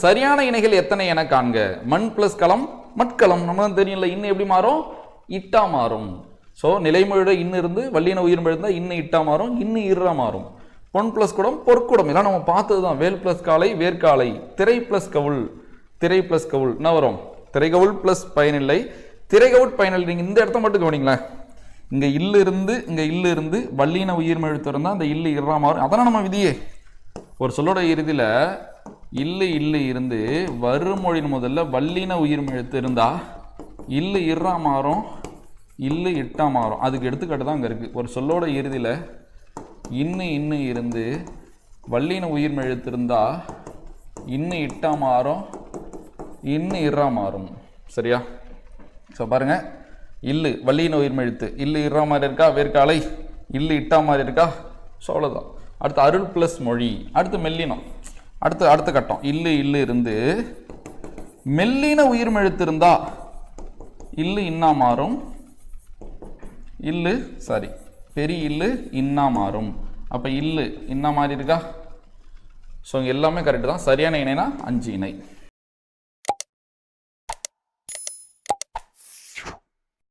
சரியான இணைகள் எத்தனை என காண்க. மண் பிளஸ் களம் மட்களம். நம்ம தெரியல இன்னும் எப்படி மாறும், இட்டா மாறும். ஸோ நிலைமொழியோட இன்னும் இருந்து வல்லின உயிர் இருந்தால் இன்னும் இட்டா மாறும், இன்னும் இருறா மாறும். பொன் பிளஸ் குடம் பொற்குடம் இதெல்லாம் நம்ம பார்த்தது தான். வேல் பிளஸ் காலை வேர்காலை. திரை பிளஸ் கவுள் திரை பிளஸ் கவுள் என்ன வரும், திரைகவுள் பிளஸ் பயனில்லை திரைகவுட் பயனில்லை. நீங்கள் இந்த இடத்த மட்டும் கவனிங்களேன். இங்கே இல்லு இருந்து வல்லின உயிர் எழுத்து இருந்தால் அந்த இல்லு இருறா மாறும். அதெல்லாம் நம்ம விதியே. ஒரு சொல்லோட இறுதியில் இல்லு இருந்து வருமொழியின் முதல்ல வல்லின உயிர் எழுத்து இருந்தா இல்லு இருறா மாறும், இல்லு இட்டா மாறும். அதுக்கு எடுத்துக்காட்டு தான் அங்கே இருக்குது. ஒரு சொல்லோட இறுதியில் இன்னு இருந்து வல்லின உயிர் எழுத்து இருந்தா இன்னு இட்டா மாறும், இன்னு இருறா மாறும். சரியா? ஸோ பாருங்க, இல்லு வல்லின உயிர் எழுத்து இல்லு இருறா மாதிரி இருக்கா, வேர்க்காலை இல்லு இட்டா மாதிரி இருக்கா. ஸோ அவ்வளோதான். அடுத்து அருள் ப்ளஸ் மொழி. அடுத்து மெல்லினம். அடுத்த கட்டம் இல்லு இருந்து மெல்லின உயிர் எழுத்து இருந்தா இல்லு இன்னா மாறும், பெரிய இல்லு இன்னா மாறும். அப்போ இல்லு இன்னா மாதிரி இருக்கா. ஸோ எல்லாமே கரெக்டு தான். சரியான இணைனா 5 இணை.